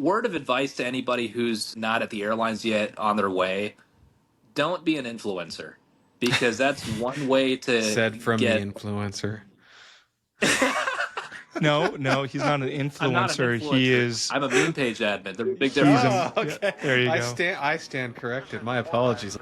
word of advice to anybody who's not at the airlines yet on their way, don't be an influencer, because that's one way to Said from get... the influencer. No, he's not an influencer. I'm not an influencer. He is. I'm a meme page admin. There's a big difference. Okay. There you go. I stand corrected. My apologies.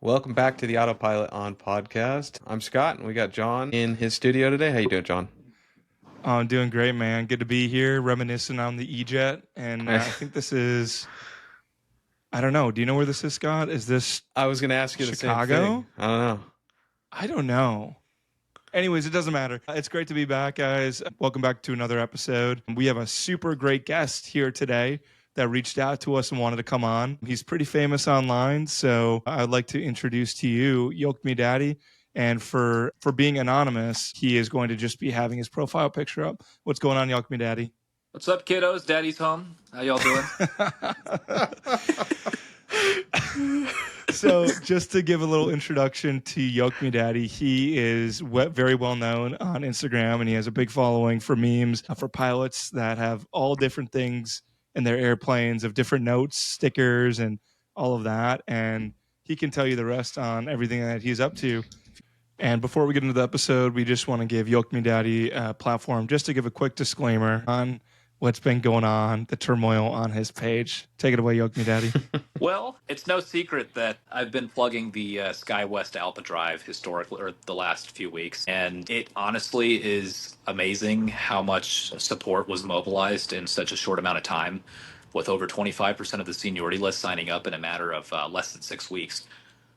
Welcome back to the Autopilot on podcast. I'm Scott, and we got John in his studio today. How you doing, John? Oh, I'm doing great, man. Good to be here, reminiscing on the E-Jet. And I think this is, I don't know. Do you know where this is, Scott? Is this I was going to ask you Chicago? the same thing. I don't know. I don't know. Anyways, it doesn't matter. It's great to be back, guys. Welcome back to another episode. We have a super great guest here today that reached out to us and wanted to come on. He's pretty famous online, so I'd like to introduce to you Yoke Me Daddy. And for being anonymous, he is going to just be having his profile picture up. What's going on, Yoke Me Daddy? What's up, kiddos? Daddy's home. How y'all doing? So just to give a little introduction to Yoke Me Daddy, he is very well known on Instagram, and he has a big following for memes for pilots that have all different things in their airplanes of different notes, stickers, and all of that. And he can tell you the rest on everything that he's up to. And before we get into the episode, we just want to give Yoke Me Daddy a platform just to give a quick disclaimer on what's been going on, the turmoil on his page. Take it away, Yoke Me Daddy. Well, it's no secret that I've been plugging the SkyWest Alpha Drive historically, or the last few weeks, and it honestly is amazing how much support was mobilized in such a short amount of time, with over 25% of the seniority list signing up in a matter of less than 6 weeks.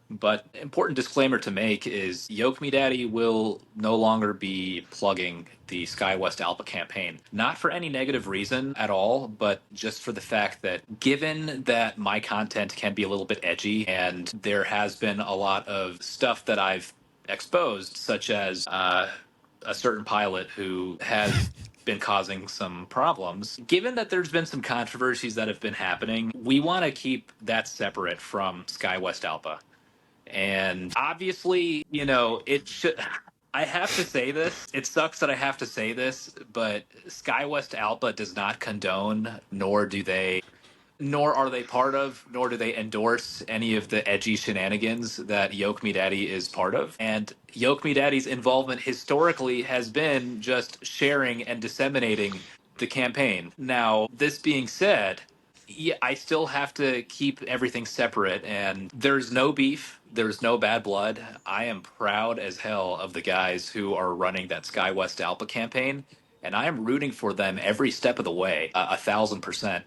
But important disclaimer to make is Yoke Me Daddy will no longer be plugging the SkyWest Alpha campaign. Not for any negative reason at all, but just for the fact that given that my content can be a little bit edgy and there has been a lot of stuff that I've exposed, such as a certain pilot who has been causing some problems. Given that there's been some controversies that have been happening, we want to keep that separate from SkyWest Alpha. And obviously, it should. I have to say this. It sucks that I have to say this, but SkyWest Alpha does not condone, nor are they part of, nor do they endorse any of the edgy shenanigans that Yoke Me Daddy is part of. And Yoke Me Daddy's involvement historically has been just sharing and disseminating the campaign. Now, this being said, yeah, I still have to keep everything separate, and there's no beef. There's no bad blood. I am proud as hell of the guys who are running that SkyWest Alpha campaign, and I am rooting for them every step of the way, 1,000%.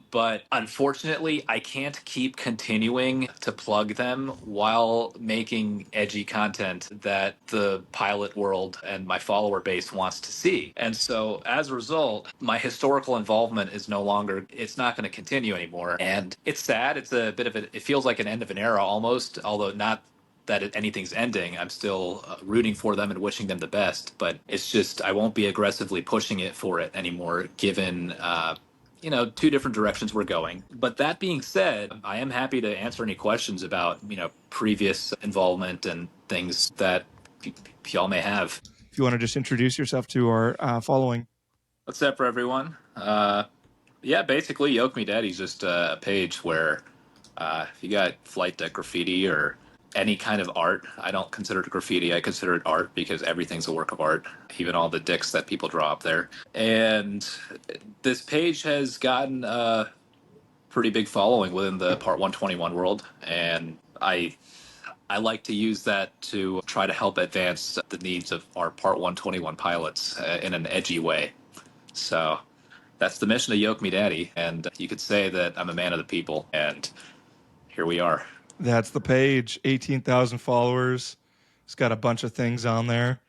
But unfortunately, I can't keep continuing to plug them while making edgy content that the pilot world and my follower base wants to see. And so as a result, my historical involvement is it's not going to continue anymore. And it's sad. It's a bit of it feels like an end of an era almost, although not that anything's ending. I'm still rooting for them and wishing them the best. But it's just, I won't be aggressively pushing it for it anymore, given two different directions we're going. But that being said, I am happy to answer any questions about, previous involvement and things that y'all may have. If you want to just introduce yourself to our following. What's up, everyone? Basically, Yoke Me Daddy's just a page where if you got flight deck graffiti or any kind of art. I don't consider it graffiti. I consider it art because everything's a work of art, even all the dicks that people draw up there. And this page has gotten a pretty big following within the Part 121 world. And I like to use that to try to help advance the needs of our Part 121 pilots in an edgy way. So that's the mission of Yoke Me Daddy. And you could say that I'm a man of the people. And here we are. That's the page, 18,000 followers. It's got a bunch of things on there.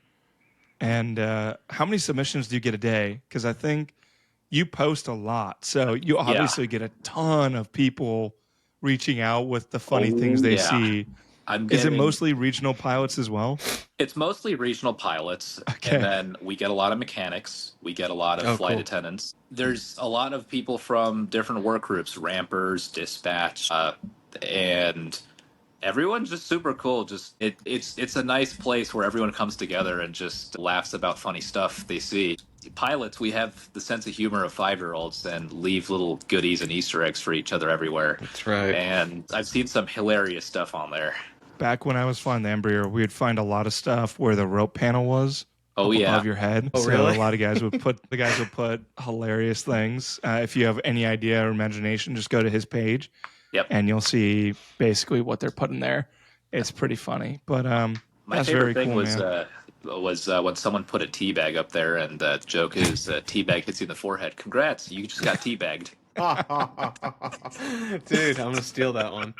And how many submissions do you get a day? Because I think you post a lot. So you obviously get a ton of people reaching out with the funny things they see. Is it mostly regional pilots as well? It's mostly regional pilots, Okay. and then we get a lot of mechanics. We get a lot of flight attendants. There's a lot of people from different work groups, rampers, dispatch, and everyone's just super cool. Just it's a nice place where everyone comes together and just laughs about funny stuff they see. Pilots, we have the sense of humor of 5-year-olds and leave little goodies and Easter eggs for each other everywhere. That's right. And I've seen some hilarious stuff on there. Back when I was flying the Embraer, we'd find a lot of stuff where the rope panel was above your head. Oh, so really? a lot of guys would put hilarious things. If you have any idea or imagination, just go to his page. Yep. And you'll see basically what they're putting there. It's pretty funny. But my that's favorite very thing cool, was when someone put a teabag up there, and the joke is teabag hits you in the forehead. Congrats, you just got teabagged. Dude, I'm gonna steal that one.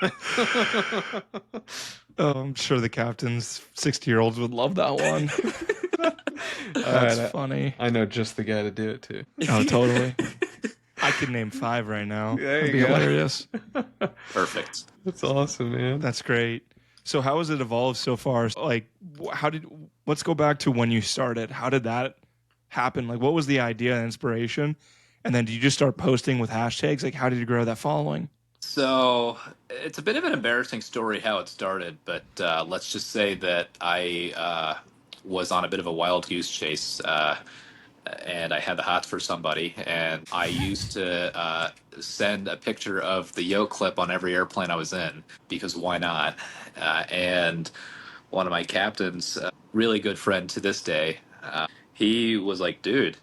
I'm sure the captain's 60-year-olds would love that one. That's funny. I know just the guy to do it too. Oh, totally. I could name 5 right now. There That'd you be go. hilarious. Perfect. That's awesome, man. That's great. So how has it evolved so far? Like, let's go back to when you started. How did that happen? Like, what was the idea and inspiration? And then did you just start posting with hashtags? Like, how did you grow that following? So it's a bit of an embarrassing story how it started, but let's just say that I was on a bit of a wild goose chase, and I had the hots for somebody, and I used to send a picture of the yoke clip on every airplane I was in, because why not? And one of my captains, really good friend to this day, he was like, dude,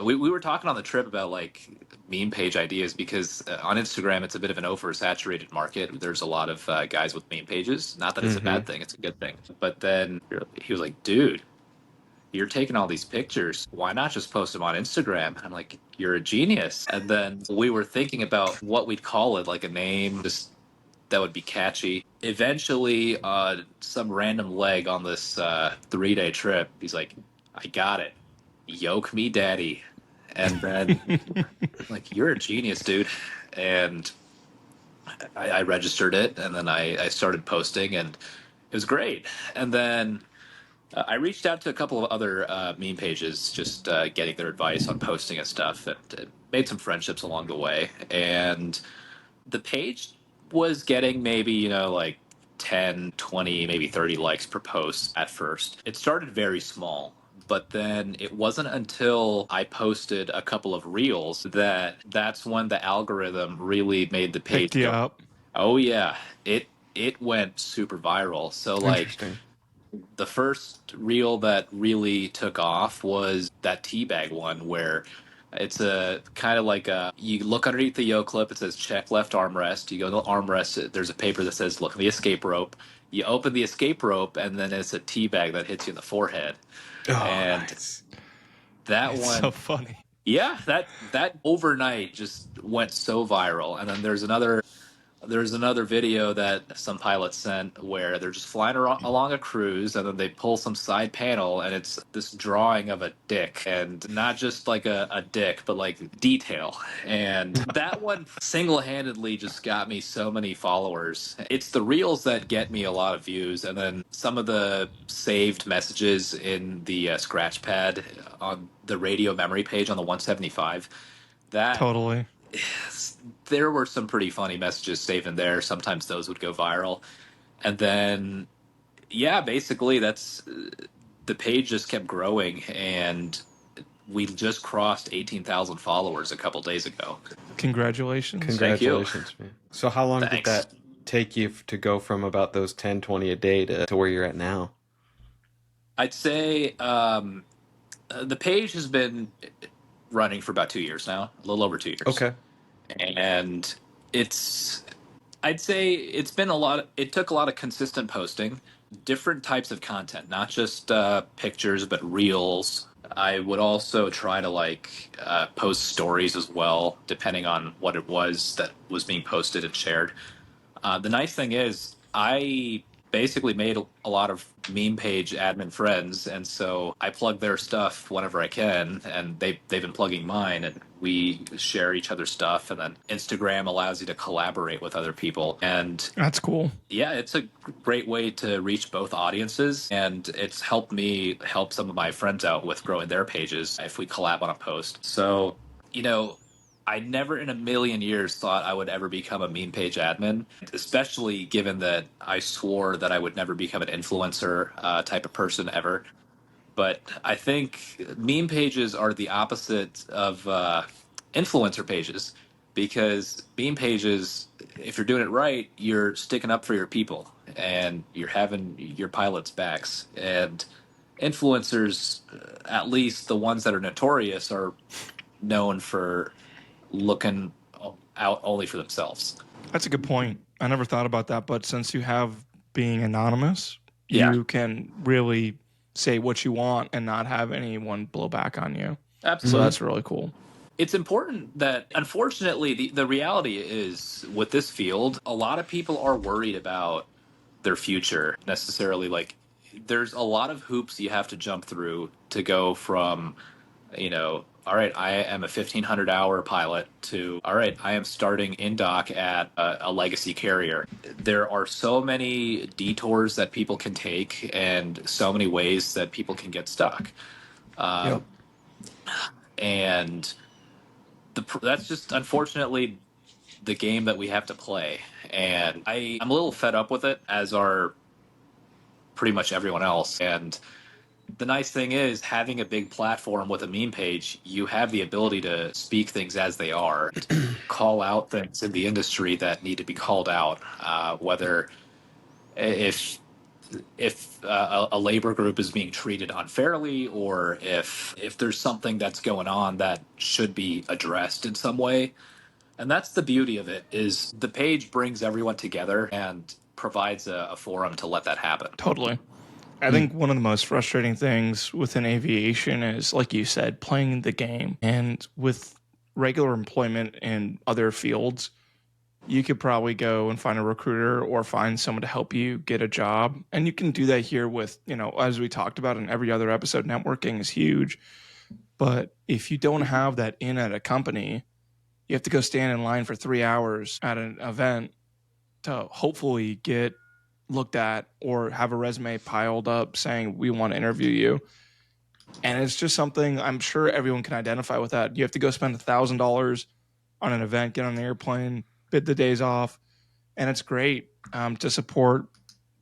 we were talking on the trip about like meme page ideas, because on Instagram it's a bit of an oversaturated market. There's a lot of guys with meme pages. Not that it's a bad thing, it's a good thing. But then he was like, dude, you're taking all these pictures. Why not just post them on Instagram? And I'm like, you're a genius. And then we were thinking about what we'd call it, like a name just that would be catchy. Eventually, some random leg on this 3-day trip, he's like, I got it. Yoke Me Daddy. And then like, you're a genius, dude. And I registered it, and then I started posting, and it was great. And then I reached out to a couple of other meme pages, just getting their advice on posting and stuff, and made some friendships along the way. And the page was getting maybe, like 10, 20, maybe 30 likes per post at first. It started very small, but then it wasn't until I posted a couple of reels that's when the algorithm really made the page Picked you up. Oh yeah, it went super viral. So like the first reel that really took off was that teabag one, where it's a kind of like you look underneath the yoke clip, it says check left armrest. You go to the armrest, there's a paper that says look at the escape rope. You open the escape rope, and then it's a teabag that hits you in the forehead. Oh, and nice. That one, so funny. Yeah, that overnight just went so viral. And then there's another video that some pilots sent where they're just flying along a cruise, and then they pull some side panel, and it's this drawing of a dick, and not just like a dick, but like detail. And that one single-handedly just got me so many followers. It's the reels that get me a lot of views, and then some of the saved messages in the scratch pad on the radio memory page on the 175. That totally. There were some pretty funny messages saved in there. Sometimes those would go viral. And then, yeah, basically that's the page just kept growing, and we just crossed 18,000 followers a couple days ago. Congratulations. Congratulations, man. So how long did that take you to go from about those 10, 20 a day to where you're at now? I'd say the page has been running for about 2 years now, a little over 2 years. Okay. And I'd say it's been it took a lot of consistent posting, different types of content, not just pictures, but reels. I would also try to post stories as well, depending on what it was that was being posted and shared. The nice thing is I basically made a lot of meme page admin friends, and so I plug their stuff whenever I can, and they've been plugging mine, and we share each other's stuff, and then Instagram allows you to collaborate with other people. And that's cool. Yeah, it's a great way to reach both audiences, and it's helped me help some of my friends out with growing their pages if we collab on a post. So, I never in a million years thought I would ever become a meme page admin, especially given that I swore that I would never become an influencer type of person ever. But I think meme pages are the opposite of influencer pages, because meme pages, if you're doing it right, you're sticking up for your people and you're having your pilots' backs. And influencers, at least the ones that are notorious, are known for looking out only for themselves. That's a good point. I never thought about that, but since you have being anonymous, you can really say what you want and not have anyone blow back on you. Absolutely. So that's really cool. It's important that, unfortunately, the reality is with this field, a lot of people are worried about their future necessarily. Like, there's a lot of hoops you have to jump through to go from, all right, I am a 1,500-hour pilot to, all right, I am starting in dock at a legacy carrier. There are so many detours that people can take and so many ways that people can get stuck. Yep. And that's just, unfortunately, the game that we have to play. And I'm a little fed up with it, as are pretty much everyone else. And the nice thing is, having a big platform with a meme page, you have the ability to speak things as they are, call out things in the industry that need to be called out, whether if a labor group is being treated unfairly, or if there's something that's going on that should be addressed in some way. And that's the beauty of it, is the page brings everyone together and provides a forum to let that happen. Totally. I think one of the most frustrating things within aviation is, like you said, playing the game. And with regular employment in other fields, you could probably go and find a recruiter or find someone to help you get a job. And you can do that here with, as we talked about in every other episode, networking is huge. But if you don't have that in at a company, you have to go stand in line for 3 hours at an event to hopefully get looked at or have a resume piled up saying we want to interview you. And it's just something I'm sure everyone can identify with that. You have to go spend $1,000 on an event, get on an airplane, bid the days off. And it's great to support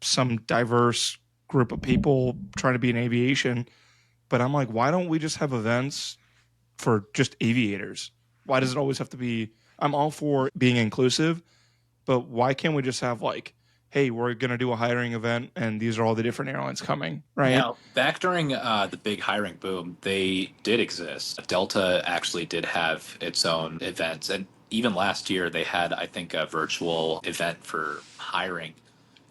some diverse group of people trying to be in aviation. But I'm like, why don't we just have events for just aviators? Why does it always have to be? I'm all for being inclusive, but why can't we just have like, hey, we're going to do a hiring event and these are all the different airlines coming, right? Now, back during the big hiring boom, they did exist. Delta actually did have its own events. And even last year, they had, I think, a virtual event for hiring.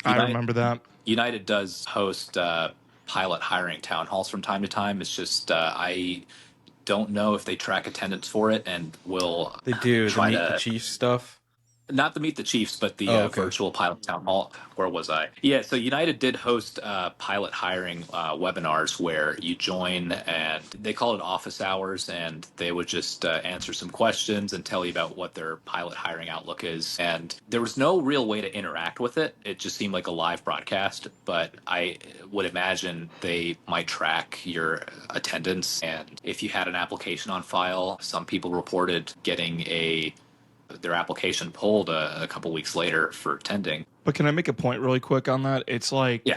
I remember that. United does host pilot hiring town halls from time to time. It's just I don't know if they track attendance for it, and will They do try the Meet the Chief stuff. Not the Meet the Chiefs, but the virtual pilot town hall. Where was I? Yeah, so United did host pilot hiring webinars where you join, and they call it office hours, and they would just answer some questions and tell you about what their pilot hiring outlook is. And there was no real way to interact with it. It just seemed like a live broadcast, but I would imagine they might track your attendance. And if you had an application on file, some people reported getting their application pulled a couple weeks later for attending. But can I make a point really quick on that? It's like,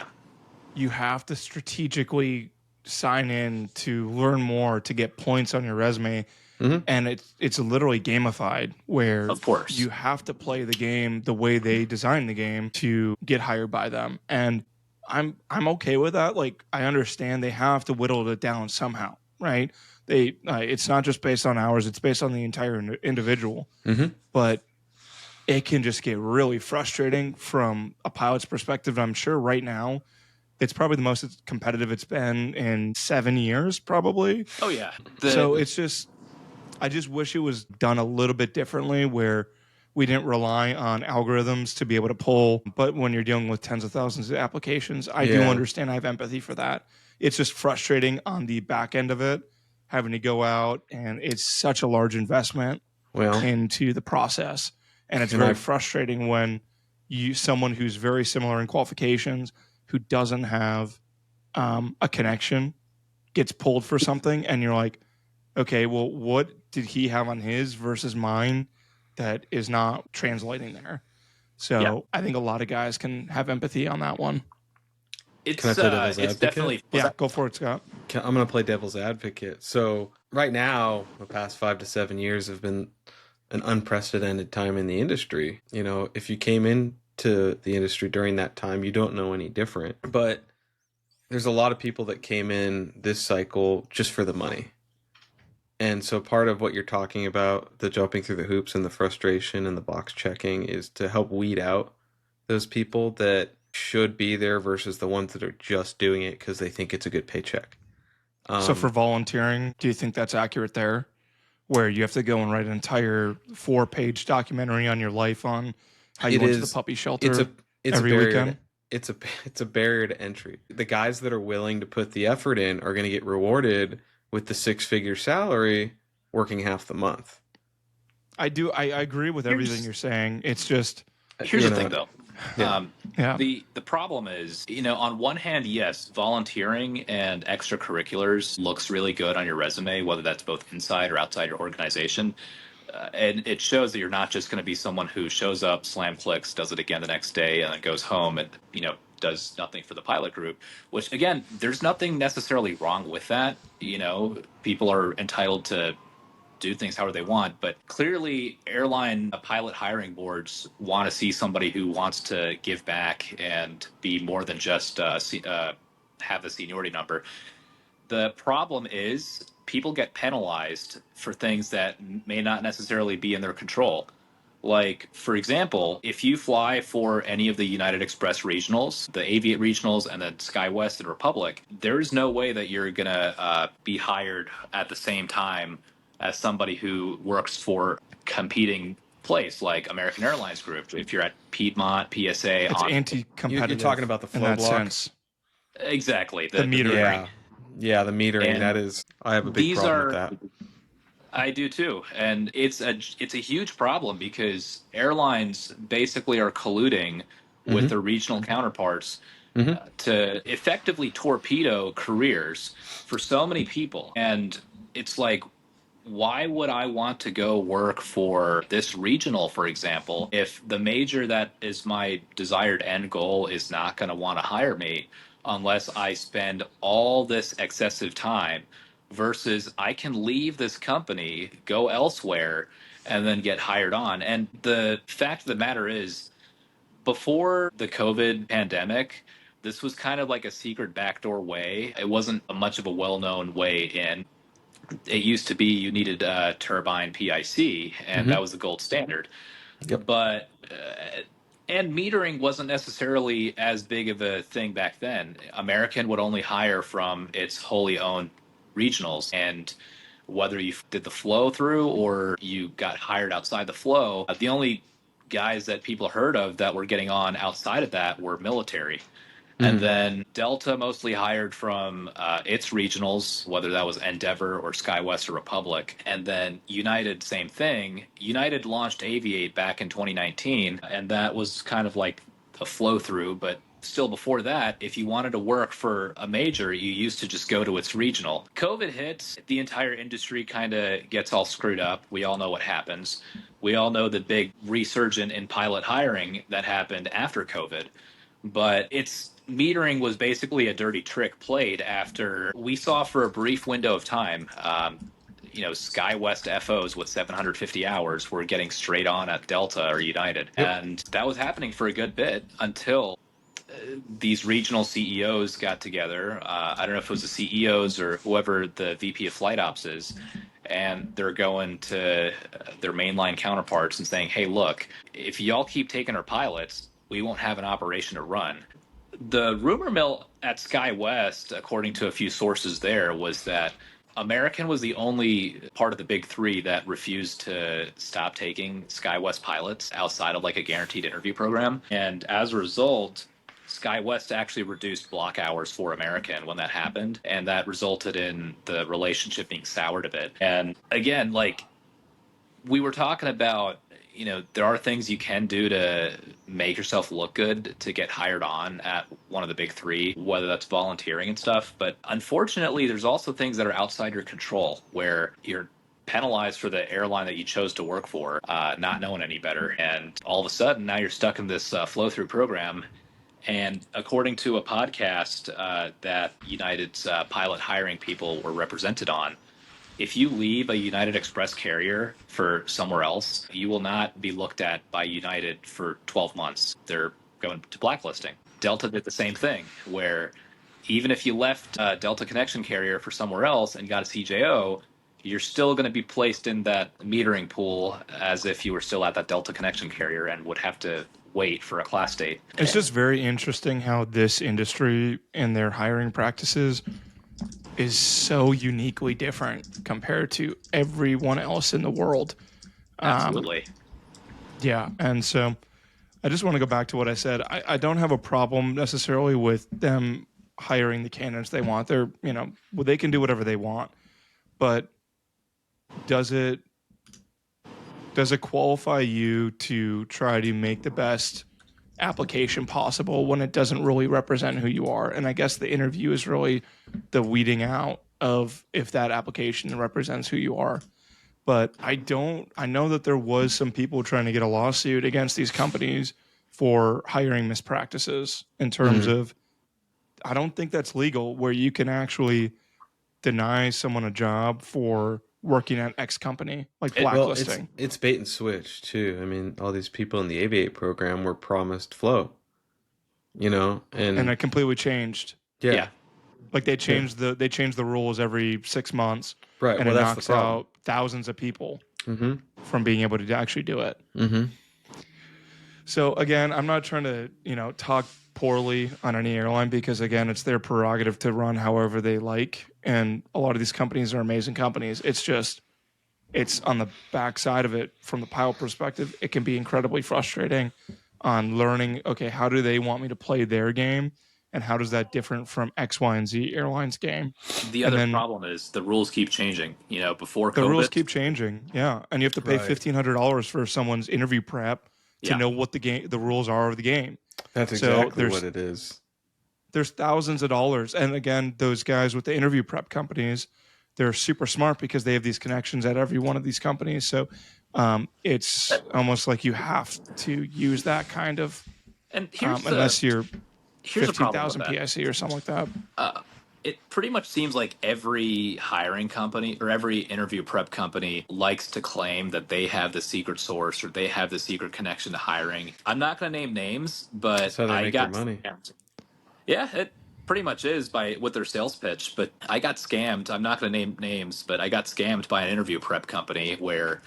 you have to strategically sign in to learn more to get points on your resume. Mm-hmm. And it's literally gamified, where of course you have to play the game the way they designed the game to get hired by them. And I'm okay with that. Like, I understand they have to whittle it down somehow, right? It's not just based on hours, it's based on the entire individual. Mm-hmm. But it can just get really frustrating from a pilot's perspective. I'm sure right now it's probably the most competitive it's been in 7 years, probably. Oh, yeah. So it's just, I just wish it was done a little bit differently, where we didn't rely on algorithms to be able to pull. But when you're dealing with tens of thousands of applications, I do understand. I have empathy for that. It's just frustrating on the back end of it, having to go out, and it's such a large investment into the process. And it's very frustrating when someone who's very similar in qualifications, who doesn't have a connection, gets pulled for something, and you're like, okay, well, what did he have on his versus mine that is not translating there? So I think a lot of guys can have empathy on that one. Can I play devil's advocate? Definitely, go for it, Scott. I'm going to play devil's advocate. So right now, the past 5 to 7 years have been an unprecedented time in the industry. You know, if you came into the industry during that time, you don't know any different. But there's a lot of people that came in this cycle just for the money. And so part of what you're talking about, the jumping through the hoops and the frustration and the box checking, is to help weed out those people that should be there versus the ones that are just doing it because they think it's a good paycheck. So for volunteering, do you think that's accurate there? Where you have to go and write an entire 4-page documentary on your life on how you went to the puppy shelter every weekend? It's a barrier to entry. The guys that are willing to put the effort in are going to get rewarded with the 6-figure salary working half the month. I agree with everything you're saying. It's just... Here's the thing, though. The problem is, on one hand, yes, volunteering and extracurriculars looks really good on your resume, whether that's both inside or outside your organization. And it shows that you're not just going to be someone who shows up, slam clicks, does it again the next day, and then goes home and, does nothing for the pilot group, which, again, there's nothing necessarily wrong with that. People are entitled to do things however they want, but clearly airline pilot hiring boards want to see somebody who wants to give back and be more than just have the seniority number. The problem is people get penalized for things that may not necessarily be in their control. Like, for example, if you fly for any of the United Express regionals, the Aviate regionals, and then SkyWest and Republic, there's no way that you're going to be hired at the same time as somebody who works for competing place like American Airlines Group. If you're at Piedmont, PSA, it's anti-competitive. You're talking about the flow block. Sense. Exactly. The metering. Yeah, the metering. And that is, I have a big problem with that. I do too, and it's a huge problem because airlines basically are colluding with their regional counterparts to effectively torpedo careers for so many people. And it's like, why would I want to go work for this regional, for example, if the major that is my desired end goal is not going to want to hire me unless I spend all this excessive time, versus I can leave this company, go elsewhere, and then get hired on. And the fact of the matter is, before the COVID pandemic, this was kind of like a secret backdoor way. It wasn't much of a well-known way in. It used to be you needed a turbine PIC, and that was the gold standard. Yep. But and metering wasn't necessarily as big of a thing back then. American would only hire from its wholly owned regionals, and whether you did the flow through or you got hired outside the flow, the only guys that people heard of that were getting on outside of that were military. And then Delta mostly hired from its regionals, whether that was Endeavor or SkyWest or Republic. And then United, same thing. United launched Aviate back in 2019, and that was kind of like a flow through. But still before that, if you wanted to work for a major, you used to just go to its regional. COVID hits, the entire industry kind of gets all screwed up. We all know what happens. We all know the big resurgence in pilot hiring that happened after COVID. But metering was basically a dirty trick played after we saw for a brief window of time, SkyWest FOs with 750 hours were getting straight on at Delta or United. Yep. And that was happening for a good bit until these regional CEOs got together. I don't know if it was the CEOs or whoever the VP of Flight Ops is. And they're going to their mainline counterparts and saying, hey, look, if y'all keep taking our pilots, we won't have an operation to run. The rumor mill at SkyWest, according to a few sources there, was that American was the only part of the big three that refused to stop taking SkyWest pilots outside of like a guaranteed interview program. And as a result, SkyWest actually reduced block hours for American when that happened, and that resulted in the relationship being soured a bit. And again, like we were talking about, there are things you can do to make yourself look good to get hired on at one of the big three, whether that's volunteering and stuff. But unfortunately, there's also things that are outside your control where you're penalized for the airline that you chose to work for, not knowing any better. And all of a sudden, now you're stuck in this flow through program. And according to a podcast that United's pilot hiring people were represented on, if you leave a United Express carrier for somewhere else, you will not be looked at by United for 12 months. They're going to blacklisting. Delta did the same thing, where even if you left a Delta connection carrier for somewhere else and got a CJO, you're still going to be placed in that metering pool as if you were still at that Delta connection carrier and would have to wait for a class date. It's just very interesting how this industry and their hiring practices is so uniquely different compared to everyone else in the world. Absolutely. Yeah. And so I just want to go back to what I said. I don't have a problem necessarily with them hiring the candidates they want. They're, they can do whatever they want. But does it qualify you to try to make the best application possible when it doesn't really represent who you are? And I guess the interview is really the weeding out of if that application represents who you are. But I know that there was some people trying to get a lawsuit against these companies for hiring mispractices in terms of, I don't think that's legal, where you can actually deny someone a job for working at X company, like blacklisting. Well, it's bait and switch too. I mean, all these people in the Aviate program were promised flow, and it completely changed. Yeah. Like they changed the rules every 6 months, Right. And it knocks out thousands of people from being able to actually do it. Mm-hmm. So again, I'm not trying to talk poorly on any airline, because again, it's their prerogative to run however they like, and a lot of these companies are amazing companies. It's on the backside of it, from the pilot perspective, it can be incredibly frustrating on learning, okay, how do they want me to play their game, and how does that different from X, Y, and Z airlines game? The other problem is the rules keep changing. Before the COVID, rules keep changing, yeah, and you have to pay $1,500 for someone's interview prep to know what the rules are of the game. That's exactly what it is. There's thousands of dollars. And again, those guys with the interview prep companies, they're super smart because they have these connections at every one of these companies. So it's almost like you have to use that kind of, and unless you're here's 15,000 PIC or something like that. It pretty much seems like every hiring company or every interview prep company likes to claim that they have the secret source or they have the secret connection to hiring. I'm not going to name names, but that's how they make their money. Yeah, it pretty much is with their sales pitch. But I got scammed. I'm not going to name names, but I got scammed by an interview prep company where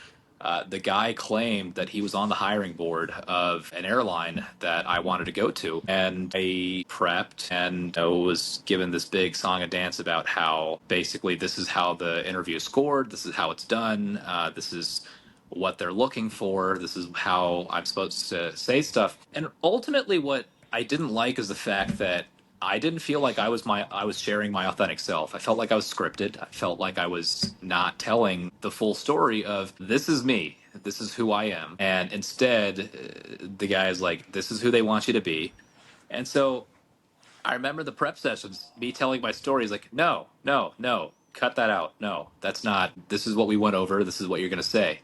the guy claimed that he was on the hiring board of an airline that I wanted to go to. And I prepped and was given this big song and dance about how basically this is how the interview is scored. This is how it's done. This is what they're looking for. This is how I'm supposed to say stuff. And ultimately what I didn't like is the fact that I didn't feel like I was sharing my authentic self. I felt like I was scripted. I felt like I was not telling the full story of this is me. This is who I am. And instead, the guy is like, this is who they want you to be. And so I remember the prep sessions, me telling my stories like, no, cut that out. No, that's not, this is what we went over. This is what you're going to say.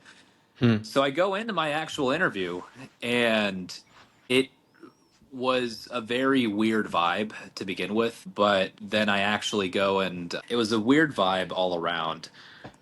So I go into my actual interview and it was a very weird vibe to begin with, but then I actually go and it was a weird vibe all around,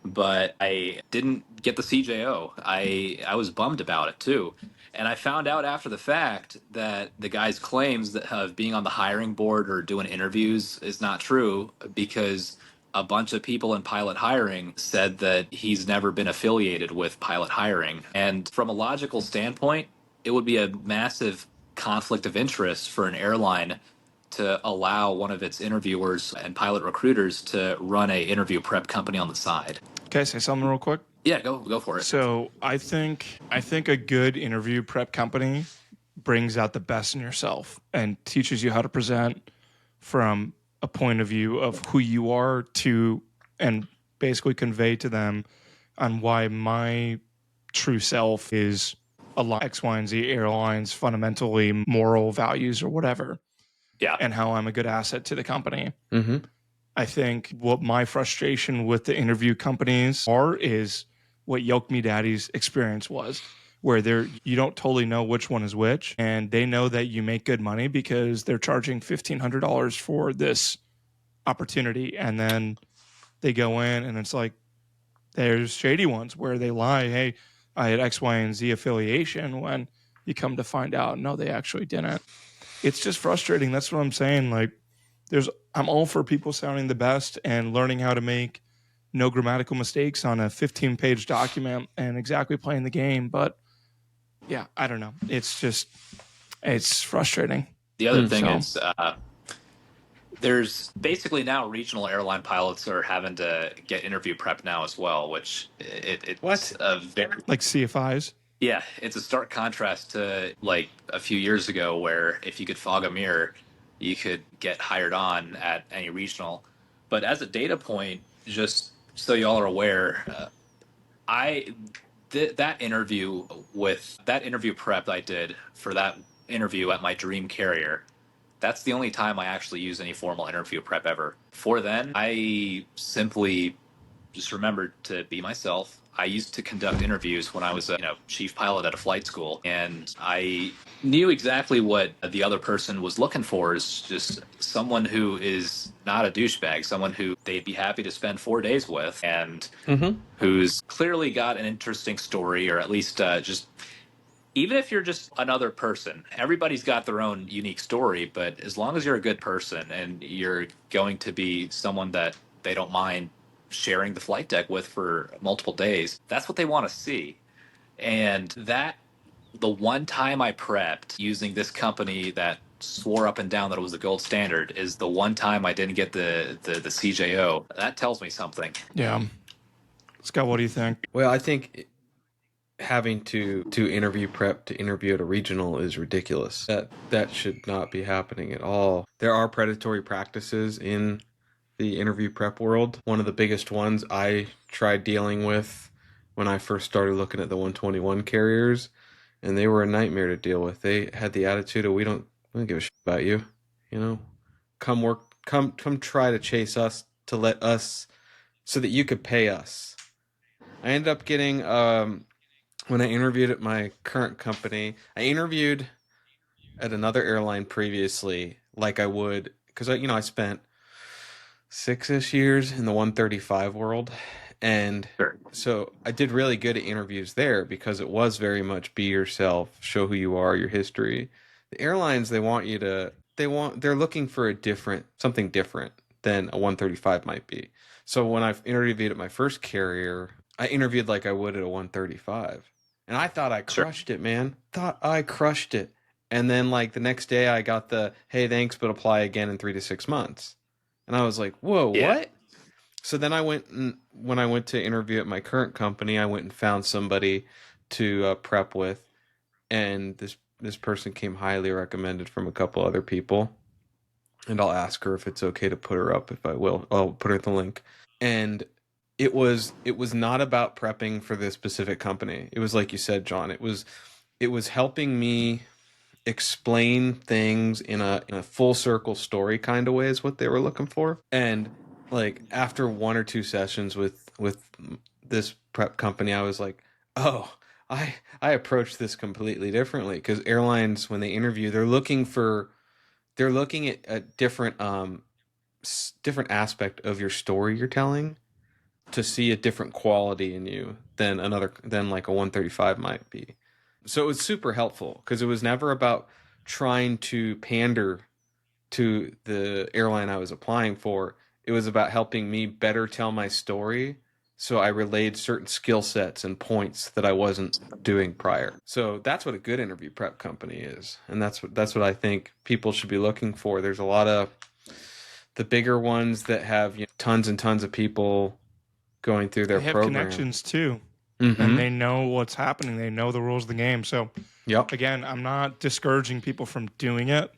but I didn't get the CJO. I was bummed about it too. And I found out after the fact that the guy's claims that of being on the hiring board or doing interviews is not true, because a bunch of people in pilot hiring said that he's never been affiliated with pilot hiring. And from a logical standpoint, it would be a massive conflict of interest for an airline to allow one of its interviewers and pilot recruiters to run a interview prep company on the side. Can I say something real quick? Yeah, go for it. So I think a good interview prep company brings out the best in yourself and teaches you how to present from a point of view of who you are to, and basically convey to them on why my true self is X, Y, and Z airlines, fundamentally moral values or whatever. Yeah. And how I'm a good asset to the company. Mm-hmm. I think what my frustration with the interview companies is what Yoke Me Daddy's experience was, where you don't totally know which one is which, and they know that you make good money because they're charging $1,500 for this opportunity, and then they go in and it's like there's shady ones where they lie, hey, I had X, Y, and Z affiliation, when you come to find out, no, they actually didn't. It's just frustrating. That's what I'm saying. Like, I'm all for people sounding the best and learning how to make no grammatical mistakes on a 15-page document and exactly playing the game. But yeah, I don't know. It's frustrating. The other thing is, there's basically now regional airline pilots are having to get interview prep now as well, which it's a very, like CFIs. Yeah, it's a stark contrast to like a few years ago, where if you could fog a mirror, you could get hired on at any regional. But as a data point, just so y'all are aware, that interview prep I did for that interview at my dream carrier, that's the only time I actually use any formal interview prep ever. For then, I simply just remembered to be myself. I used to conduct interviews when I was a chief pilot at a flight school, and I knew exactly what the other person was looking for, is just someone who is not a douchebag, someone who they'd be happy to spend 4 days with, and who's clearly got an interesting story, or at least just, even if you're just another person, everybody's got their own unique story, but as long as you're a good person and you're going to be someone that they don't mind sharing the flight deck with for multiple days, that's what they want to see. And that, the one time I prepped using this company that swore up and down that it was the gold standard, is the one time I didn't get the CJO. That tells me something. Yeah. Scott, what do you think? Well, I think having to interview prep to interview at a regional is ridiculous. That should not be happening at all. There are predatory practices in the interview prep world. One of the biggest ones I tried dealing with when I first started looking at the 121 carriers, and they were a nightmare to deal with. They had the attitude of, we don't give a shit about you. Come try to chase us, to let us, so that you could pay us. I ended up getting, when I interviewed at my current company, I interviewed at another airline previously, like I would, because I spent 6-ish years in the 135 world, and so I did really good at interviews there because it was very much be yourself, show who you are, your history. The airlines, they're looking for something different than a 135 might be. So when I interviewed at my first carrier, I interviewed like I would at a 135. And I thought I crushed it, man. And then like the next day I got the, hey, thanks, but apply again in 3 to 6 months. And I was like, whoa, what? So then when I went to interview at my current company, I went and found somebody to prep with. And this person came highly recommended from a couple other people. And I'll ask her if it's okay to put her up. If I will, I'll put her in the link. And it was not about prepping for this specific company. It was like you said, John. It was helping me explain things in a full circle story kind of way is what they were looking for. And like after 1 or 2 sessions with this prep company, I was like, oh, I approached this completely differently, because airlines, when they interview, they're looking at a different aspect of your story you're telling, to see a different quality in you than like a 135 might be. So it was super helpful, because it was never about trying to pander to the airline I was applying for. It was about helping me better tell my story, so I relayed certain skill sets and points that I wasn't doing prior. So that's what a good interview prep company is, and that's what I think people should be looking for. There's a lot of the bigger ones that have tons and tons of people going through their program. They have connections too, and they know what's happening. They know the rules of the game. So Yep. Again, I'm not discouraging people from doing it.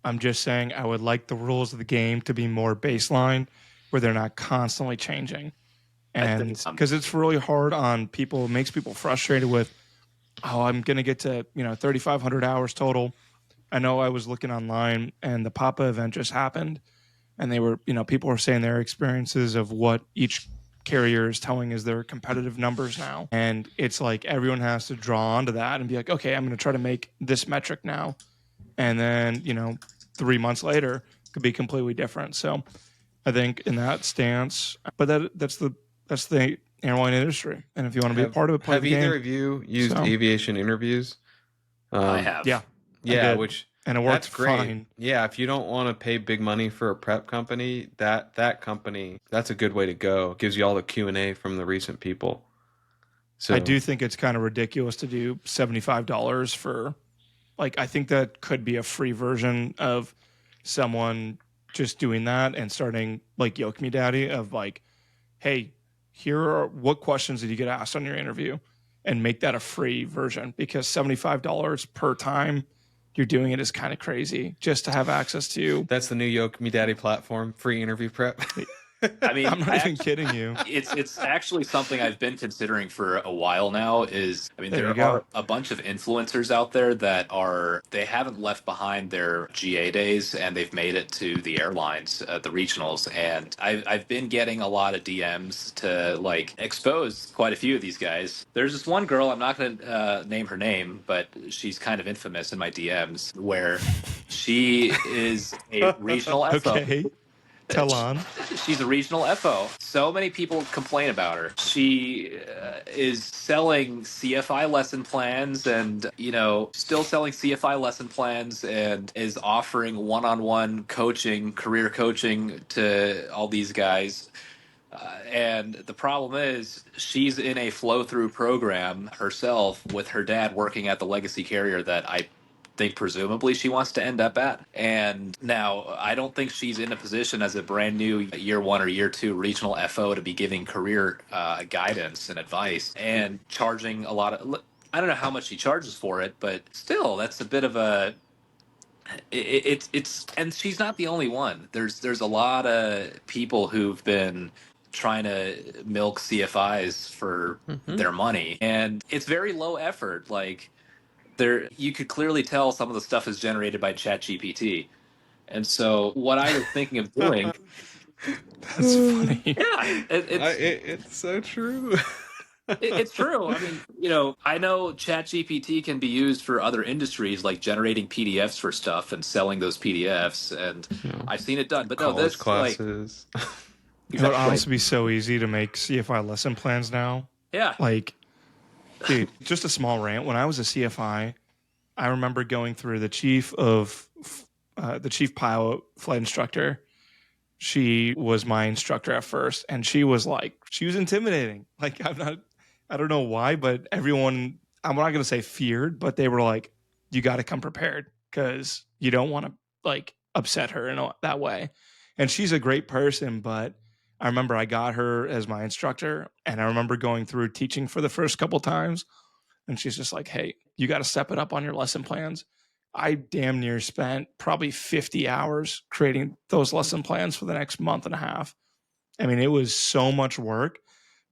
I'm just saying I would like the rules of the game to be more baseline where they're not constantly changing. And because it's really hard on people, it makes people frustrated with, oh, I'm going to get to, 3,500 hours total. I know I was looking online and the Papa event just happened, and they were, people were saying their experiences of what each carrier is telling is their competitive numbers now. And it's like everyone has to draw onto that and be like, okay, I'm going to try to make this metric now. And then, 3 months later could be completely different. So I think in that stance, but that's the airline industry. And if you want to be a part of it, play have the game. either of you used Aviation interviews? I have. Yeah. Yeah, and it works fine. Yeah, if you don't want to pay big money for a prep company, that company, that's a good way to go. It gives you all the Q&A from the recent people. So I do think it's kind of ridiculous to do $75 for, like, I think that could be a free version of someone just doing that and starting like Yoke Me Daddy of like, hey, here are what questions did you get asked on your interview, and make that a free version, because $75 per time you're doing it is kind of crazy just to have access to. That's the new Yoke Me Daddy platform, free interview prep. I mean, I'm not even kidding you. It's actually something I've been considering for a while now. There you There are go. a bunch of influencers out there that they haven't left behind their GA days and they've made it to the airlines, the regionals, and I've been getting a lot of DMs to like expose quite a few of these guys. There's this one girl, I'm not going to name her name, but she's kind of infamous in my DMs, where she is a regional FO. Okay. Tell on. She's a regional FO. So many people complain about her. She is selling CFI lesson plans and, still selling CFI lesson plans, and is offering one-on-one coaching, career coaching to all these guys. And the problem is she's in a flow-through program herself with her dad working at the legacy carrier that I think presumably she wants to end up at. And now I don't think she's in a position as a brand new year one or year two regional FO to be giving career guidance and advice and charging a lot of. I don't know how much she charges for it, but still, that's a bit of a. It's and she's not the only one. There's a lot of people who've been trying to milk CFIs for their money, and it's very low effort. Like, there, you could clearly tell some of the stuff is generated by ChatGPT. And so what I was thinking of doing. That's funny. Yeah, it's so true. It's true. I mean, I know ChatGPT can be used for other industries, like generating PDFs for stuff and selling those PDFs, and I've seen it done. But no, college this classes. It would honestly be so easy to make CFI lesson plans now. Yeah. Like, dude, just a small rant. When I was a CFI, I remember going through the chief pilot flight instructor. She was my instructor at first, and she was intimidating. Like, I don't know why, but everyone, I'm not going to say feared, but they were like, you got to come prepared because you don't want to like upset her in that way. And she's a great person, but I remember I got her as my instructor, and I remember going through teaching for the first couple times, and she's just like, hey, you got to step it up on your lesson plans. I damn near spent probably 50 hours creating those lesson plans for the next month and a half. I mean, it was so much work,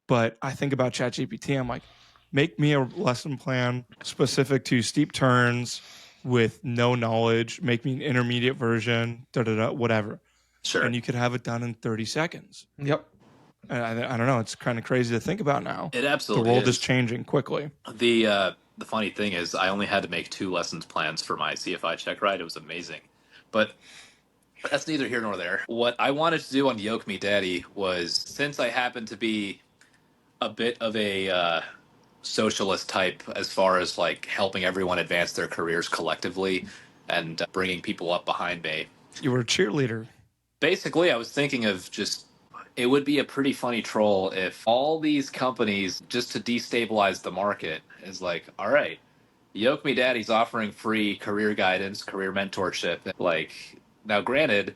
but I think about ChatGPT. I'm like, make me a lesson plan specific to steep turns with no knowledge, make me an intermediate version, whatever. Sure. And you could have it done in 30 seconds. Yep. I don't know. It's kind of crazy to think about now. It absolutely The world is changing quickly. The funny thing is, I only had to make 2 lessons plans for my CFI check ride. It was amazing. But that's neither here nor there. What I wanted to do on Yoke Me Daddy was, since I happen to be a bit of a socialist type as far as like helping everyone advance their careers collectively and bringing people up behind me. You were a cheerleader. Basically, I was thinking of just, it would be a pretty funny troll if all these companies, just to destabilize the market, is like, all right, Yoke Me Daddy's offering free career guidance, career mentorship. Like, now granted,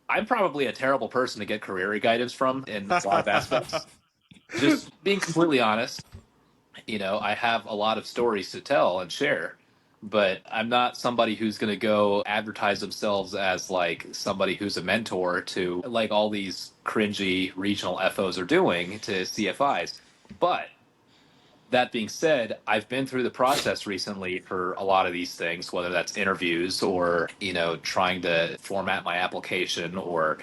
I'm probably a terrible person to get career guidance from in a lot of aspects. Just being completely honest, I have a lot of stories to tell and share. but I'm not somebody who's going to go advertise themselves as like somebody who's a mentor to like all these cringy regional FOs are doing to CFIs. But that being said, I've been through the process recently for a lot of these things, whether that's interviews or, trying to format my application or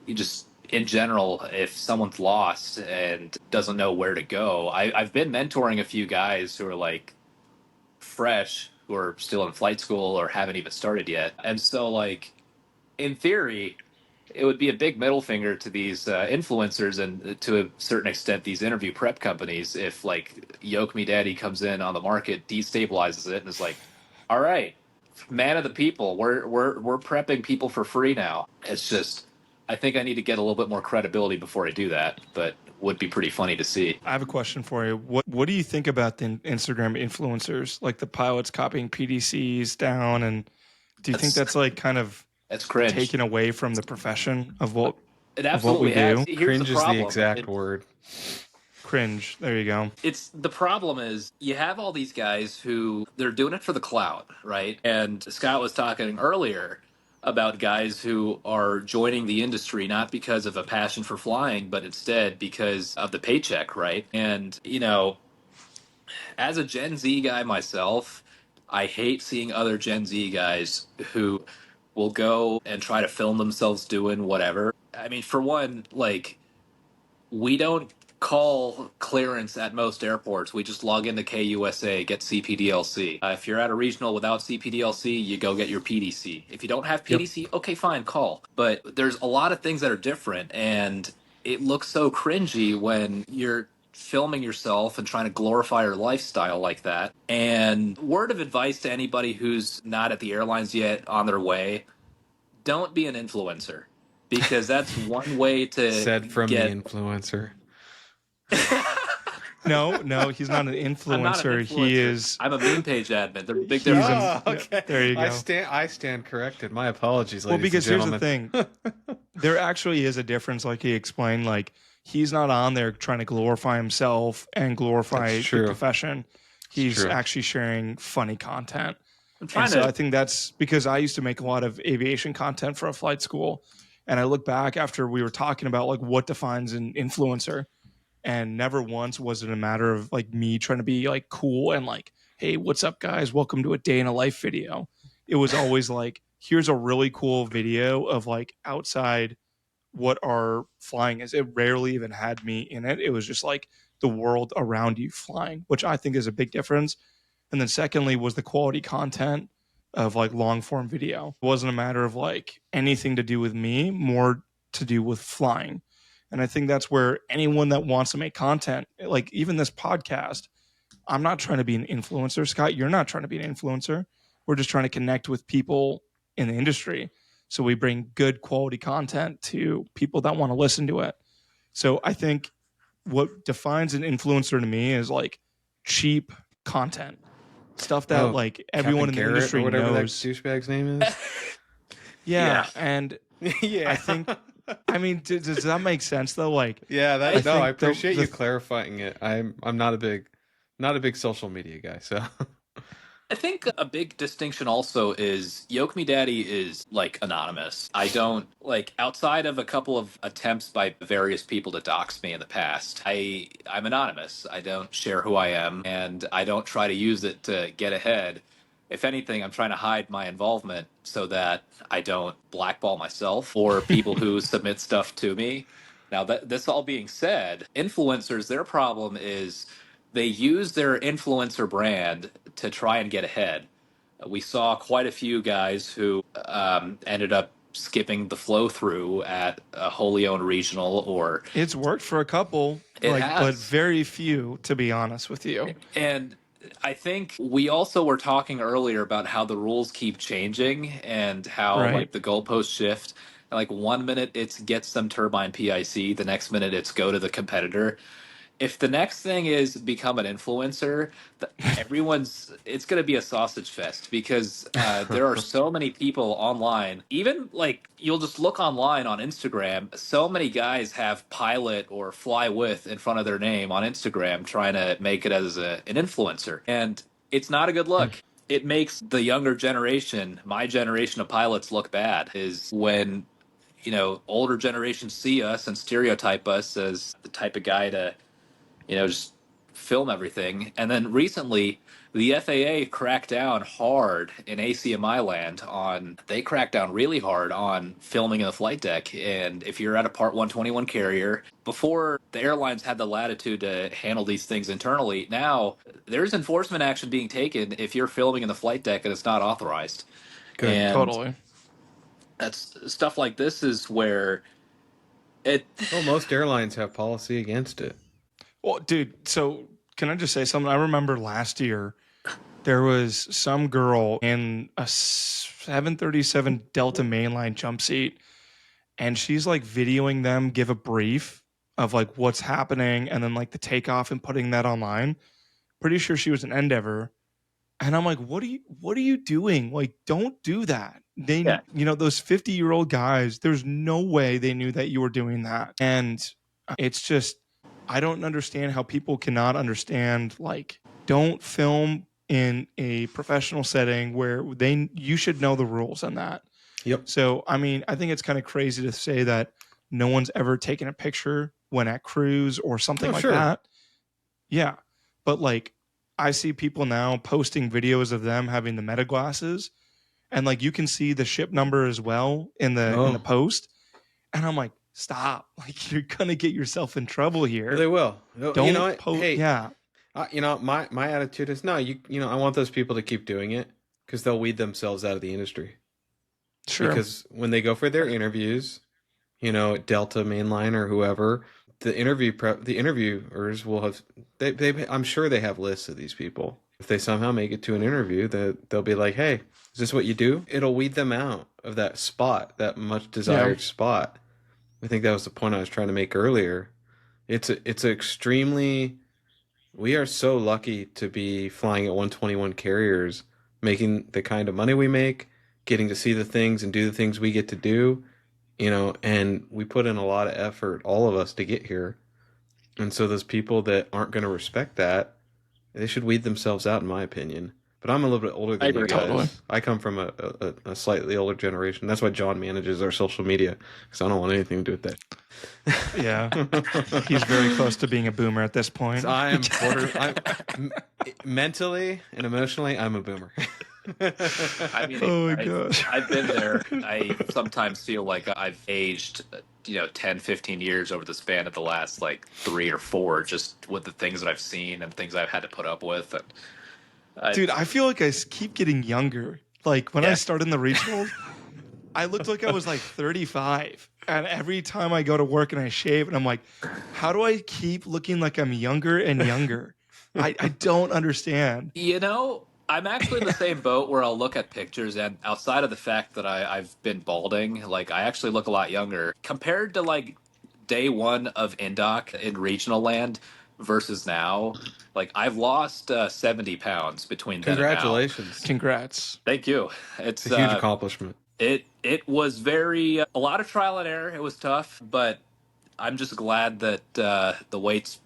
you just in general, if someone's lost and doesn't know where to go. I've been mentoring a few guys who are like fresh, who are still in flight school or haven't even started yet. And so, like, in theory, it would be a big middle finger to these influencers and to a certain extent these interview prep companies if like Yoke Me Daddy comes in on the market, destabilizes it, and is like, "All right, man of the people, we're prepping people for free now." It's just, I think I need to get a little bit more credibility before I do that, but would be pretty funny to see. I have a question for you. What do you think about the Instagram influencers, like the pilots copying PDCs down? And do you think that's like kind of That's cringe. taken away from the profession of what It of what we absolutely do? has. Here's Cringe the is the problem. exact word. Cringe. There you go. It's the problem is you have all these guys who they're doing it for the clout, right? And Scott was talking earlier about guys who are joining the industry not because of a passion for flying, but instead because of the paycheck, right? And, as a Gen Z guy myself, I hate seeing other Gen Z guys who will go and try to film themselves doing whatever. I mean, for one, like, we don't call clearance at most airports. We just log into KUSA, get CPDLC. If you're at a regional without CPDLC, you go get your PDC. If you don't have Yep. PDC, okay, fine, call. But there's a lot of things that are different, and it looks so cringy when you're filming yourself and trying to glorify your lifestyle like that. And word of advice to anybody who's not at the airlines yet on their way, don't be an influencer because that's one way to Said from get the influencer. No, he's not an influencer. I'm not an influencer. He is. I'm a meme page admin. There's a big He's difference. Okay. There you go. I stand corrected. My apologies, Well, ladies because and here's the gentlemen. thing. There actually is a difference, like he explained. Like, he's not on there trying to glorify himself and glorify That's the true. profession. He's true. actually sharing funny content. I'm trying And so to. I think that's because I used to make a lot of aviation content for a flight school. And I look back after we were talking about like what defines an influencer. And never once was it a matter of like me trying to be like cool and like, hey, what's up, guys? Welcome to a day in a life video. It was always like, here's a really cool video of like outside what our flying is. It rarely even had me in it. It was just like the world around you flying, which I think is a big difference. And then secondly was the quality content of like long form video. It wasn't a matter of like anything to do with me, more to do with flying. And I think that's where anyone that wants to make content, like even this podcast, I'm not trying to be an influencer. Scott, you're not trying to be an influencer. We're just trying to connect with people in the industry. So we bring good quality content to people that want to listen to it. So I think what defines an influencer to me is like cheap content, stuff that like everyone Captain in the Garrett industry or whatever knows. that douchebag's name is. Yeah, and Yeah. I think, I mean, does that make sense though? Like, Yeah, I think I appreciate the- you clarifying it. I'm not a big social media guy, so I think a big distinction also is Yoke Me Daddy is like anonymous. I don't like outside of a couple of attempts by various people to dox me in the past. I'm anonymous. I don't share who I am and I don't try to use it to get ahead. If anything, I'm trying to hide my involvement so that I don't blackball myself or people who submit stuff to me. Now, this all being said, influencers, their problem is they use their influencer brand to try and get ahead. We saw quite a few guys who ended up skipping the flow through at a wholly owned regional or it's worked for a couple, it like, has. but very few, to be honest with you. And I think we also were talking earlier about how the rules keep changing and how Right. like the goalposts shift. Like 1 minute it's get some turbine PIC, the next minute it's go to the competitor. If the next thing is become an influencer, it's going to be a sausage fest because there are so many people online. Even like you'll just look online on Instagram, so many guys have pilot or fly with in front of their name on Instagram trying to make it as an influencer. And it's not a good look. it makes the younger generation, my generation of pilots, look bad. Is when older generations see us and stereotype us as the type of guy to just film everything. And then recently, the FAA cracked down hard in ACMI land they cracked down really hard on filming in the flight deck. And if you're at a Part 121 carrier, before the airlines had the latitude to handle these things internally, now there's enforcement action being taken if you're filming in the flight deck and it's not authorized. Good. And Totally. that's stuff like this is where it. Well, most airlines have policy against it. Well, dude, so can I just say something? I remember last year there was some girl in a 737 Delta mainline jump seat, and she's like videoing them give a brief of like what's happening and then like the takeoff and putting that online. Pretty sure she was an Endeavor. And I'm like, what are you doing? Like, don't do that. Yeah. Those 50-year-old guys, there's no way they knew that you were doing that. And it's just, I don't understand how people cannot understand, like, don't film in a professional setting where you should know the rules on that. Yep. So, I mean, I think it's kind of crazy to say that no one's ever taken a picture when at cruise or something like sure. that. Yeah. But like, I see people now posting videos of them having the meta glasses, and like you can see the ship number as well in the post. And I'm like, stop! Like you're gonna get yourself in trouble here. They will. Don't you know what? post. Hey, yeah. My attitude is no. I want those people to keep doing it because they'll weed themselves out of the industry. Sure. Because when they go for their interviews, at Delta Mainline or whoever, the interviewers will have. I'm sure they have lists of these people. If they somehow make it to an interview, they'll be like, "Hey, is this what you do?" It'll weed them out of that spot, that much desired spot. I think that was the point I was trying to make earlier. It's extremely. We are so lucky to be flying at 121 carriers, making the kind of money we make, getting to see the things and do the things we get to do, and we put in a lot of effort, all of us, to get here. And so those people that aren't going to respect that, they should weed themselves out, in my opinion. But I'm a little bit older than you guys. Totally. I come from a slightly older generation. That's why John manages our social media, because I don't want anything to do with that. Yeah. He's very close to being a boomer at this point. So mentally and emotionally, I'm a boomer. I mean, oh my gosh. I've been there. I sometimes feel like I've aged, 10, 15 years over the span of the last like 3 or 4, just with the things that I've seen and things I've had to put up with. And Dude, I feel like I keep getting younger. Like when I started in the regionals, I looked like I was like 35. And every time I go to work and I shave, and I'm like, how do I keep looking like I'm younger and younger? I don't understand. I'm actually in the same boat where I'll look at pictures, and outside of the fact that I've been balding, like I actually look a lot younger compared to like day one of Indoc in regional land versus now. Like I've lost 70 pounds between then and now. Congratulations. Congrats. Thank you. It's a huge accomplishment. It was a lot of trial and error. It was tough, but I'm just glad that the weight's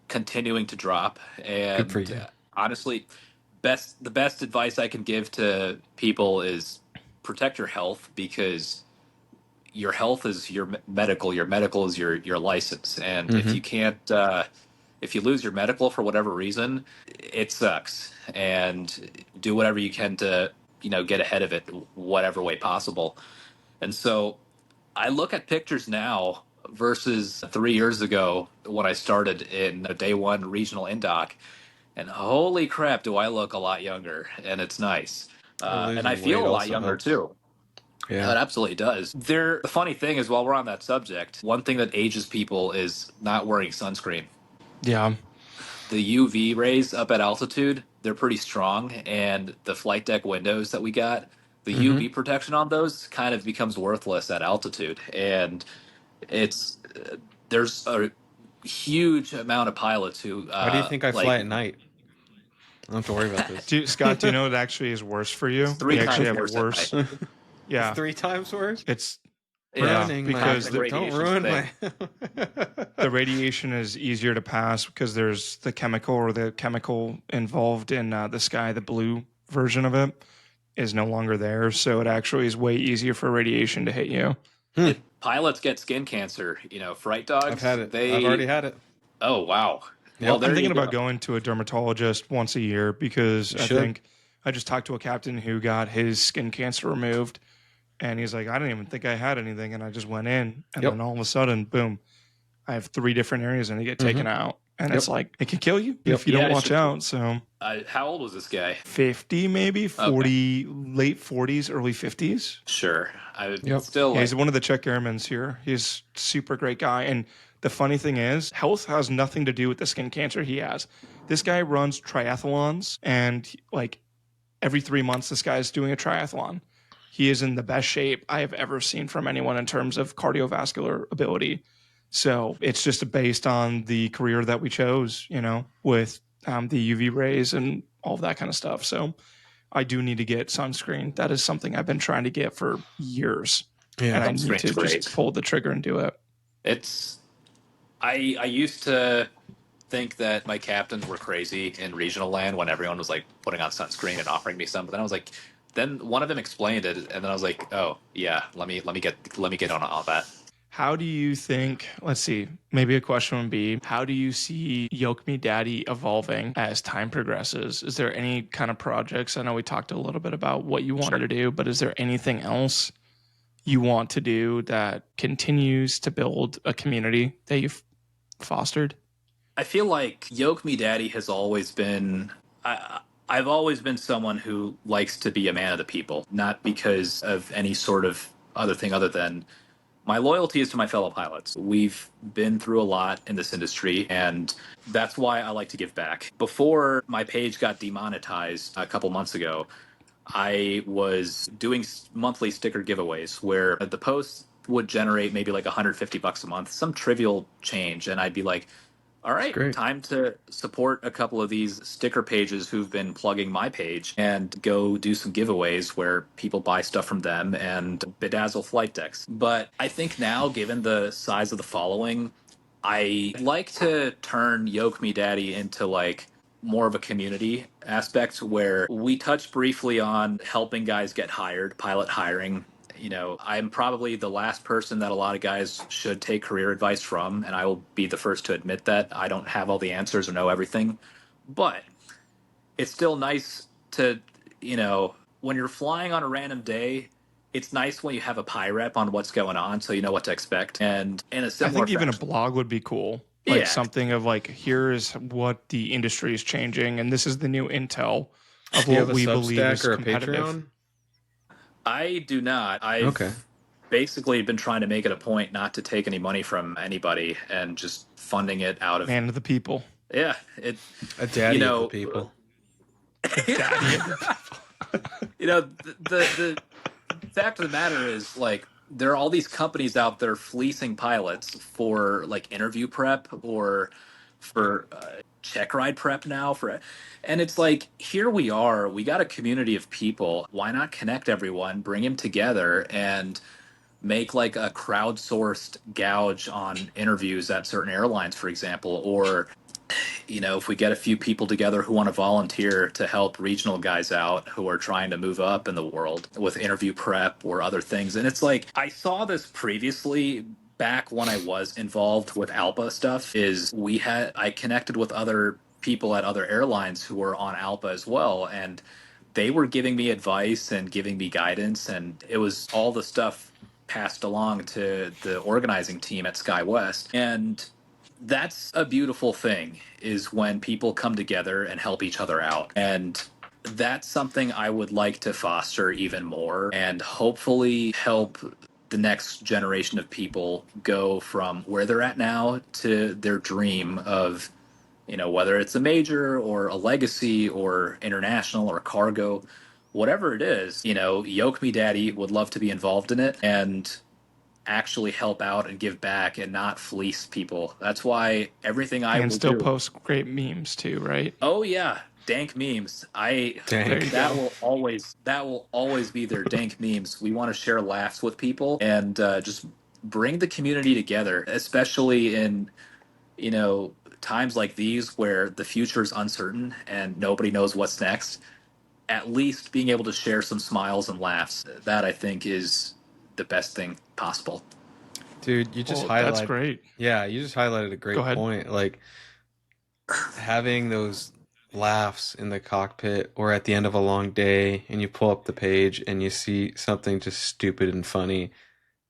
continuing to drop. And good for you. Honestly, the best advice I can give to people is protect your health, because your health is your medical. Your medical is your license. And if you can't, if you lose your medical for whatever reason, it sucks. And do whatever you can to get ahead of it, whatever way possible. And so I look at pictures now versus 3 years ago when I started in a day one regional indoc, and holy crap, do I look a lot younger, and it's nice. And I feel a lot younger too. Yeah, it absolutely does. The funny thing is, while we're on that subject, one thing that ages people is not wearing sunscreen. Yeah. The UV rays up at altitude, they're pretty strong, and the flight deck windows that we got, the UV protection on those kind of becomes worthless at altitude. And there's a huge amount of pilots who why do you think I fly at night? I don't have to worry about this. Scott, do you know it actually is worse for you? It's 3 times have worse. Yeah. It's 3 times worse? It's because don't ruin my the radiation is easier to pass because there's the chemical involved in the sky, the blue version of it is no longer there. So it actually is way easier for radiation to hit you. Pilots get skin cancer. Fright I've dogs. had it. I've already had it. Oh wow. Yep. Well, there I'm you thinking go. about going to a dermatologist once a year because You I should. think I just talked to a captain who got his skin cancer removed. And he's like, I didn't even think I had anything. And I just went in. And Yep. then all of a sudden, boom, I have 3 different areas and they get taken out. And Yep. it's like, it can kill you Yep. if you Yeah, don't it watch should- out. So How old was this guy? 50, maybe 40, late 40s, early 50s. Sure. I Yep. still Yeah, like. he's one of the Czech airmen's here. He's a super great guy. And the funny thing is, health has nothing to do with the skin cancer he has. This guy runs triathlons, and like every 3 months, this guy's doing a triathlon. He is in the best shape I have ever seen from anyone in terms of cardiovascular ability. So it's just based on the career that we chose, with the UV rays and all of that kind of stuff. So I do need to get sunscreen. That is something I've been trying to get for years. Yeah. And I need Sunscreen's to great. just pull the trigger and do it. It's. I used to think that my captains were crazy in regional land when everyone was like putting on sunscreen and offering me some. But then I was like, then one of them explained it, and then I was like, oh yeah, let me get on all that. How do you think, let's see, maybe a question would be, how do you see Yoke Me Daddy evolving as time progresses? Is there any kind of projects? I know we talked a little bit about what you wanted to do, but is there anything else you want to do that continues to build a community that you've fostered? I feel like Yoke Me Daddy has always been. I've always been someone who likes to be a man of the people, not because of any sort of other thing other than my loyalty is to my fellow pilots. We've been through a lot in this industry, and that's why I like to give back. Before my page got demonetized a couple months ago, I was doing monthly sticker giveaways where the posts would generate maybe like $150 a month, some trivial change, and I'd be like, all right, great. time to support a couple of these sticker pages who've been plugging my page and go do some giveaways where people buy stuff from them and bedazzle flight decks. But I think now, given the size of the following, I like to turn Yoke Me Daddy into like more of a community aspect where we touch briefly on helping guys get hired, pilot hiring. I'm probably the last person that a lot of guys should take career advice from, and I will be the first to admit that I don't have all the answers or know everything. But it's still nice to, when you're flying on a random day, it's nice when you have a pie rep on what's going on so you know what to expect. And in a I similar think even a fashion, blog would be cool. Like yeah, something of like, here's what the industry is changing, and this is the new intel of Do you what have a we believe Substack is or a competitive. Patreon? I do not. I've Okay. basically been trying to make it a point not to take any money from anybody and just funding it out of, Man of the people. yeah, it, A daddy you of know, the people. Daddy of the people. the fact of the matter is, like, there are all these companies out there fleecing pilots for like interview prep or for check ride prep now and it's like, here we got a community of people. Why not connect everyone, bring them together, and make like a crowdsourced gouge on interviews at certain airlines, for example, or if we get a few people together who want to volunteer to help regional guys out who are trying to move up in the world with interview prep or other things. And it's like, I saw this previously back when I was involved with ALPA stuff, is I connected with other people at other airlines who were on ALPA as well. And they were giving me advice and giving me guidance. And it was all the stuff passed along to the organizing team at SkyWest. And that's a beautiful thing, is when people come together and help each other out. And that's something I would like to foster even more and hopefully help the next generation of people go from where they're at now to their dream of, whether it's a major or a legacy or international or cargo, whatever it is. Yoke Me Daddy would love to be involved in it and actually help out and give back and not fleece people. That's why everything I And will still do. post great memes too, right? Oh yeah, dank memes. There you That go. will always be there. Dank memes. We want to share laughs with people and just bring the community together, especially in times like these where the future is uncertain and nobody knows what's next. at least being able to share some smiles and laughs. That I think is the best thing possible. Dude, you just That's highlighted. great. Yeah, you just highlighted a Go great ahead. point. Like having those laughs in the cockpit or at the end of a long day and you pull up the page and you see something just stupid and funny.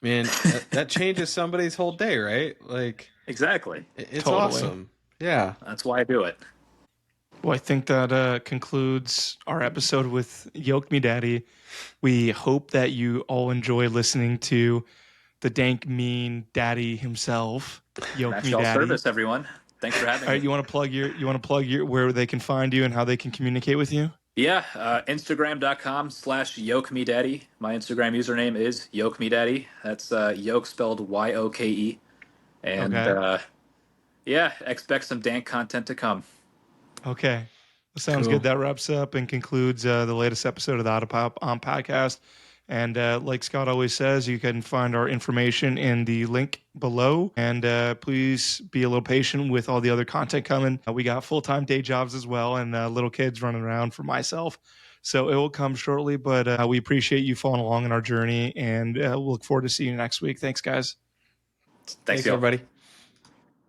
Man, that changes somebody's whole day, right? Like Exactly. it's Totally. awesome. Yeah. That's why I do it. Well, I think that concludes our episode with Yoke Me Daddy. We hope that you all enjoy listening to the dank, mean daddy himself, Yoke That's Me y'all Daddy. service, everyone. Thanks for having All right, me. you want to plug your where they can find you and how they can communicate with you? Yeah, Instagram.com/YokeMeDaddy. My Instagram username is YokeMeDaddy. That's yoke spelled YOKE. And Okay. yeah, expect some dank content to come. Okay. Sounds Cool. good. That wraps up and concludes the latest episode of the Autopilot podcast. And like Scott always says, you can find our information in the link below. And please be a little patient with all the other content coming. We got full-time day jobs as well and little kids running around for myself. So it will come shortly, but we appreciate you following along in our journey and we'll look forward to seeing you next week. Thanks, guys. Thanks, Thanks y'all. everybody.